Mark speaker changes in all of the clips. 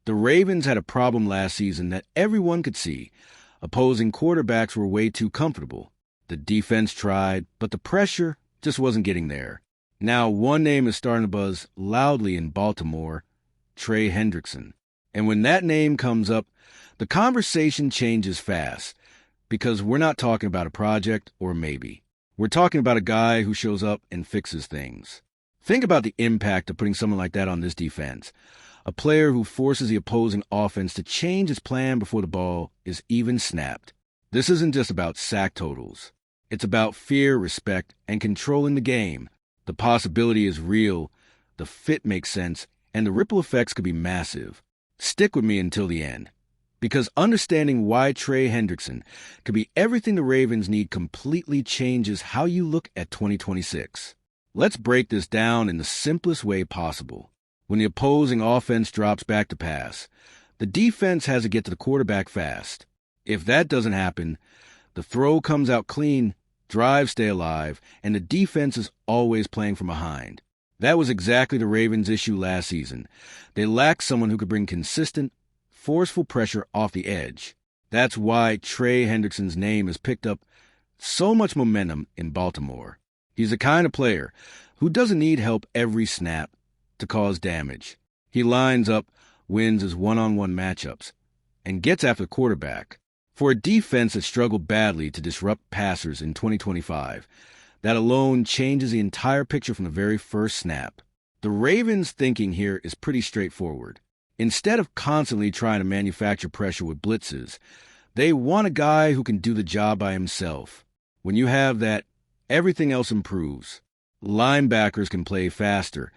Speaker 1: The Ravens had a problem last season that everyone could see. Opposing quarterbacks were way too comfortable. The defense tried, but the pressure just wasn't getting there. Now, one name is starting to buzz loudly in Baltimore, Trey Hendrickson. And when that name comes up, the conversation changes fast, because we're not talking about a project or maybe. We're talking about a guy who shows up and fixes things. Think about the impact of putting someone like that on this defense. A player who forces the opposing offense to change its plan before the ball is even snapped. This isn't just about sack totals. It's about fear, respect, and controlling the game. The possibility is real, the fit makes sense, and the ripple effects could be massive. Stick with me until the end, because understanding why Trey Hendrickson could be everything the Ravens need completely changes how you look at 2026. Let's break this down in the simplest way possible. When the opposing offense drops back to pass, the defense has to get to the quarterback fast. If that doesn't happen, the throw comes out clean, drives stay alive, and the defense is always playing from behind. That was exactly the Ravens' issue last season. They lacked someone who could bring consistent, forceful pressure off the edge. That's why Trey Hendrickson's name has picked up so much momentum in Baltimore. He's the kind of player who doesn't need help every snap to cause damage. He lines up, wins his one-on-one matchups, and gets after the quarterback. For a defense that struggled badly to disrupt passers in 2025, that alone changes the entire picture from the very first snap. The Ravens' thinking here is pretty straightforward. Instead of constantly trying to manufacture pressure with blitzes, they want a guy who can do the job by himself. When you have that, everything else improves. Linebackers can play faster.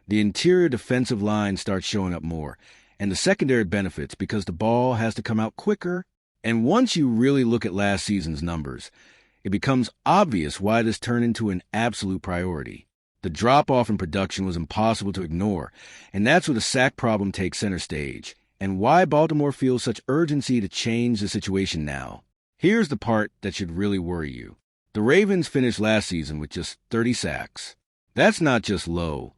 Speaker 1: The interior defensive line starts showing up more, and the secondary benefits because the ball has to come out quicker. And once you really look at last season's numbers, it becomes obvious why this turned into an absolute priority. The drop-off in production was impossible to ignore, and that's where the sack problem takes center stage, and why Baltimore feels such urgency to change the situation now. Here's the part that should really worry you. The Ravens finished last season with just 30 sacks. That's not just low.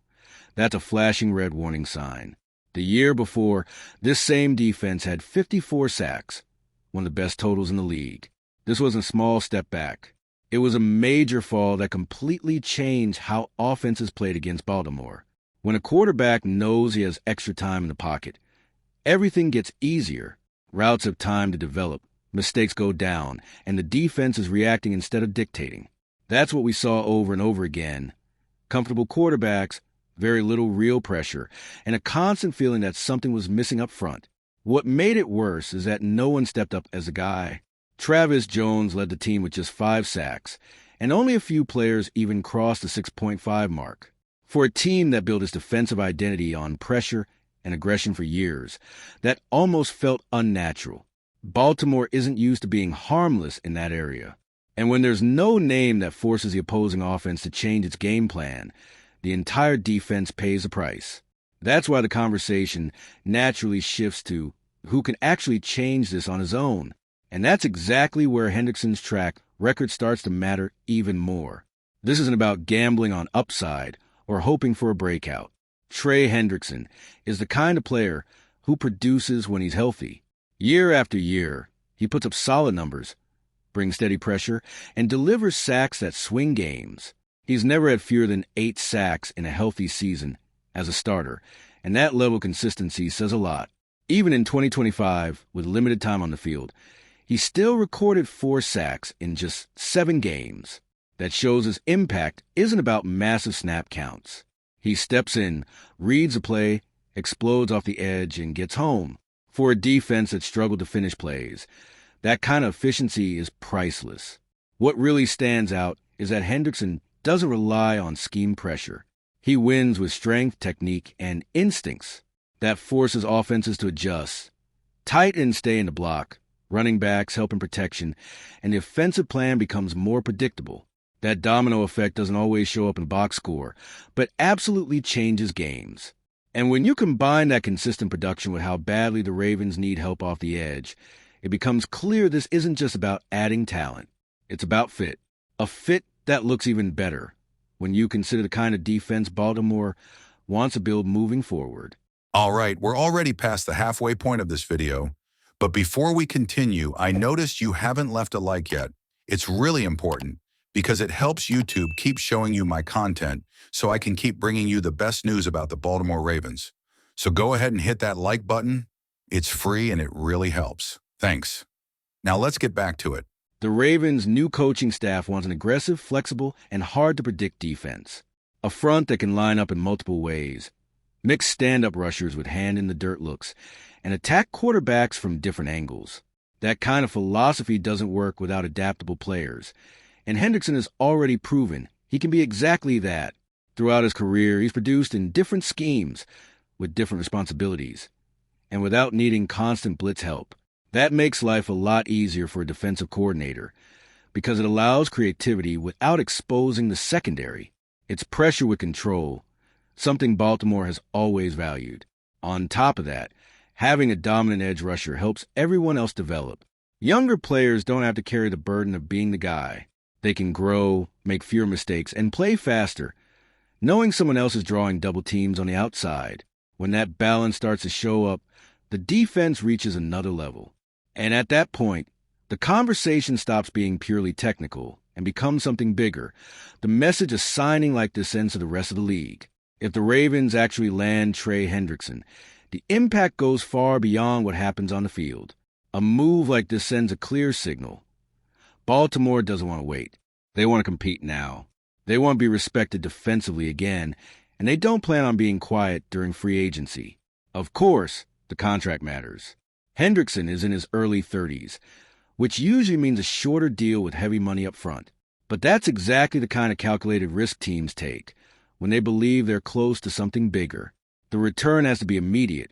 Speaker 1: That's a flashing red warning sign. The year before, this same defense had 54 sacks, one of the best totals in the league. This wasn't a small step back. It was a major fall that completely changed how offenses played against Baltimore. When a quarterback knows he has extra time in the pocket, everything gets easier. Routes have time to develop, mistakes go down, and the defense is reacting instead of dictating. That's what we saw over and over again. Comfortable quarterbacks, very little real pressure, and a constant feeling that something was missing up front. What made it worse is that no one stepped up as a guy. Travis Jones led the team with just 5 sacks, and only a few players even crossed the 6.5 mark. For a team that built its defensive identity on pressure and aggression for years, that almost felt unnatural. Baltimore isn't used to being harmless in that area. And when there's no name that forces the opposing offense to change its game plan, the entire defense pays a price. That's why the conversation naturally shifts to who can actually change this on his own. And that's exactly where Hendrickson's track record starts to matter even more. This isn't about gambling on upside or hoping for a breakout. Trey Hendrickson is the kind of player who produces when he's healthy. Year after year, he puts up solid numbers, brings steady pressure, and delivers sacks that swing games. He's never had fewer than 8 sacks in a healthy season as a starter, and that level of consistency says a lot. Even in 2025, with limited time on the field, he still recorded 4 sacks in just 7 games. That shows his impact isn't about massive snap counts. He steps in, reads a play, explodes off the edge, and gets home. For a defense that struggled to finish plays, that kind of efficiency is priceless. What really stands out is that Hendrickson doesn't rely on scheme pressure. He wins with strength, technique, and instincts that forces offenses to adjust. Tight ends stay in the block, running backs help in protection, and the offensive plan becomes more predictable. That domino effect doesn't always show up in box score, but absolutely changes games. And when you combine that consistent production with how badly the Ravens need help off the edge, it becomes clear this isn't just about adding talent. It's about fit. A fit that looks even better when you consider the kind of defense Baltimore wants to build moving forward.
Speaker 2: All right, we're already past the halfway point of this video, but before we continue, I noticed you haven't left a like yet. It's really important because it helps YouTube keep showing you my content so I can keep bringing you the best news about the Baltimore Ravens. So go ahead and hit that like button. It's free and it really helps. Thanks. Now let's get back to it.
Speaker 1: The Ravens' new coaching staff wants an aggressive, flexible, and hard-to-predict defense. A front that can line up in multiple ways, mix stand-up rushers with hand-in-the-dirt looks, and attack quarterbacks from different angles. That kind of philosophy doesn't work without adaptable players, and Hendrickson has already proven he can be exactly that. Throughout his career, he's produced in different schemes with different responsibilities, and without needing constant blitz help. That makes life a lot easier for a defensive coordinator because it allows creativity without exposing the secondary. It's pressure with control, something Baltimore has always valued. On top of that, having a dominant edge rusher helps everyone else develop. Younger players don't have to carry the burden of being the guy. They can grow, make fewer mistakes, and play faster, knowing someone else is drawing double teams on the outside. When that balance starts to show up, the defense reaches another level. And at that point, the conversation stops being purely technical and becomes something bigger. The message a signing like this sends to the rest of the league. If the Ravens actually land Trey Hendrickson, the impact goes far beyond what happens on the field. A move like this sends a clear signal. Baltimore doesn't want to wait. They want to compete now. They want to be respected defensively again, and they don't plan on being quiet during free agency. Of course, the contract matters. Hendrickson is in his early 30s, which usually means a shorter deal with heavy money up front. But that's exactly the kind of calculated risk teams take when they believe they're close to something bigger. The return has to be immediate,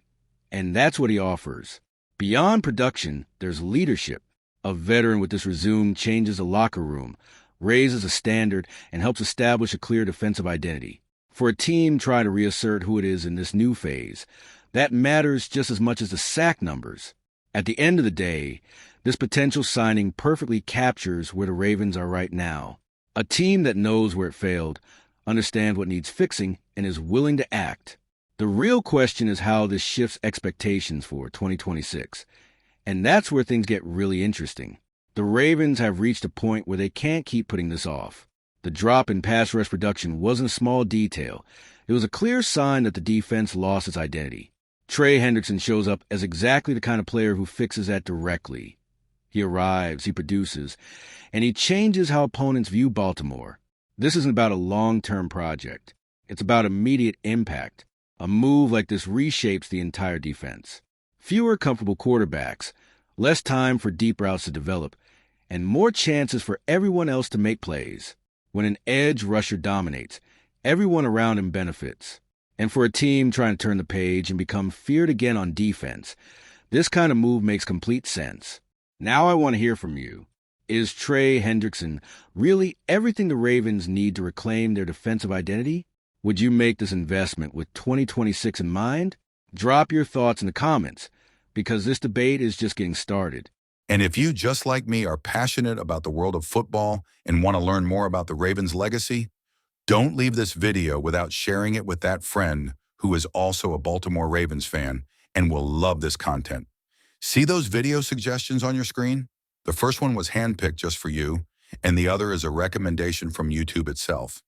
Speaker 1: and that's what he offers. Beyond production, there's leadership. A veteran with this resume changes a locker room, raises a standard, and helps establish a clear defensive identity. For a team trying to reassert who it is in this new phase, that matters just as much as the sack numbers. At the end of the day, this potential signing perfectly captures where the Ravens are right now. A team that knows where it failed, understands what needs fixing, and is willing to act. The real question is how this shifts expectations for 2026. And that's where things get really interesting. The Ravens have reached a point where they can't keep putting this off. The drop in pass rush production wasn't a small detail. It was a clear sign that the defense lost its identity. Trey Hendrickson shows up as exactly the kind of player who fixes that directly. He arrives, he produces, and he changes how opponents view Baltimore. This isn't about a long-term project. It's about immediate impact. A move like this reshapes the entire defense. Fewer comfortable quarterbacks, less time for deep routes to develop, and more chances for everyone else to make plays. When an edge rusher dominates, everyone around him benefits. And for a team trying to turn the page and become feared again on defense, this kind of move makes complete sense. Now I want to hear from you. Is Trey Hendrickson really everything the Ravens need to reclaim their defensive identity? Would you make this investment with 2026 in mind? Drop your thoughts in the comments, because this debate is just getting started.
Speaker 2: And if you, just like me, are passionate about the world of football and want to learn more about the Ravens' legacy, don't leave this video without sharing it with that friend who is also a Baltimore Ravens fan and will love this content. See those video suggestions on your screen? The first one was handpicked just for you, and the other is a recommendation from YouTube itself.